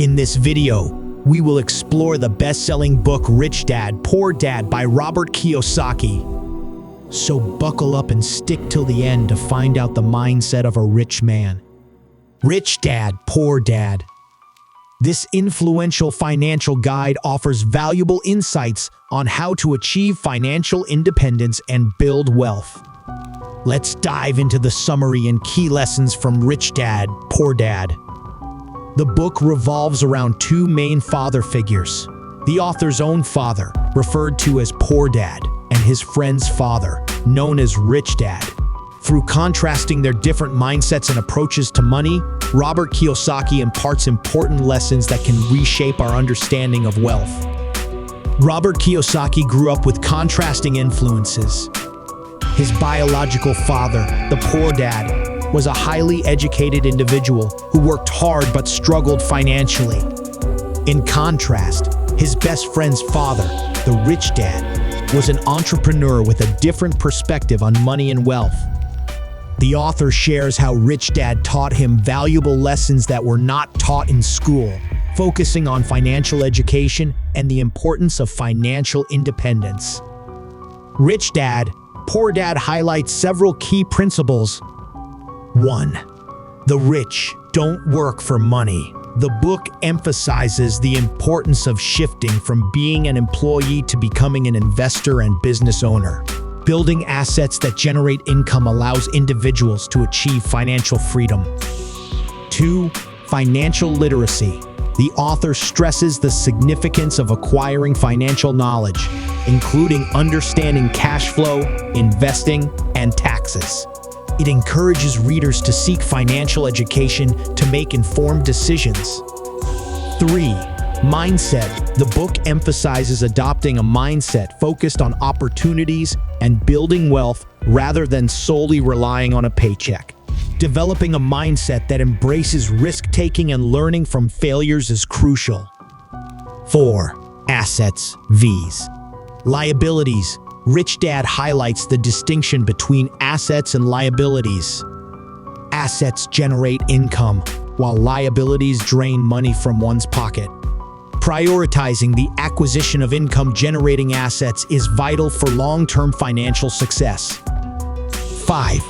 In this video, we will explore the best-selling book Rich Dad, Poor Dad by Robert Kiyosaki. So buckle up and stick till the end to find out the mindset of a rich man. Rich Dad, Poor Dad. This influential financial guide offers valuable insights on how to achieve financial independence and build wealth. Let's dive into the summary and key lessons from Rich Dad, Poor Dad. The book revolves around two main father figures: the author's own father, referred to as Poor Dad, and his friend's father, known as Rich Dad. Through contrasting their different mindsets and approaches to money, Robert Kiyosaki imparts important lessons that can reshape our understanding of wealth. Robert Kiyosaki grew up with contrasting influences. His biological father, the Poor Dad, was a highly educated individual who worked hard but struggled financially. In contrast, his best friend's father, the Rich Dad, was an entrepreneur with a different perspective on money and wealth. The author shares how Rich Dad taught him valuable lessons that were not taught in school, focusing on financial education and the importance of financial independence. Rich Dad, Poor Dad highlights several key principles. 1. The rich don't work for money. The book emphasizes the importance of shifting from being an employee to becoming an investor and business owner. Building assets that generate income allows individuals to achieve financial freedom. 2. Financial literacy. The author stresses the significance of acquiring financial knowledge, including understanding cash flow, investing, and taxes. It encourages readers to seek financial education to make informed decisions. 3. Mindset. The book emphasizes adopting a mindset focused on opportunities and building wealth rather than solely relying on a paycheck. Developing a mindset that embraces risk-taking and learning from failures is crucial. 4. Assets, V's. Liabilities. Rich Dad highlights the distinction between assets and liabilities. Assets generate income, while liabilities drain money from one's pocket. Prioritizing the acquisition of income-generating assets is vital for long-term financial success. 5.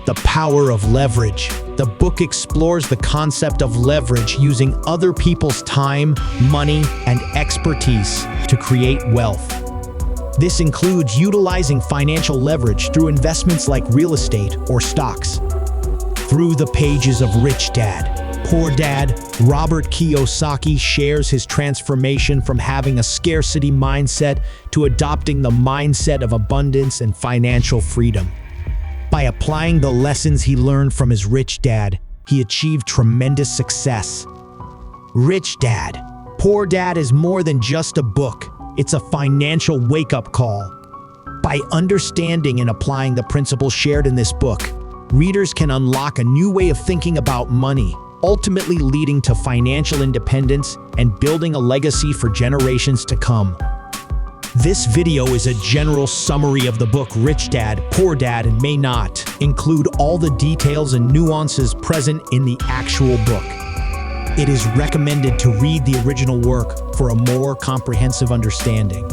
The power of leverage. The book explores the concept of leverage using other people's time, money, and expertise to create wealth. This includes utilizing financial leverage through investments like real estate or stocks. Through the pages of Rich Dad, Poor Dad, Robert Kiyosaki shares his transformation from having a scarcity mindset to adopting the mindset of abundance and financial freedom. By applying the lessons he learned from his Rich Dad, he achieved tremendous success. Rich Dad, Poor Dad is more than just a book. It's a financial wake-up call. By understanding and applying the principles shared in this book, readers can unlock a new way of thinking about money, ultimately leading to financial independence and building a legacy for generations to come. This video is a general summary of the book Rich Dad, Poor Dad, and may not include all the details and nuances present in the actual book. It is recommended to read the original work for a more comprehensive understanding.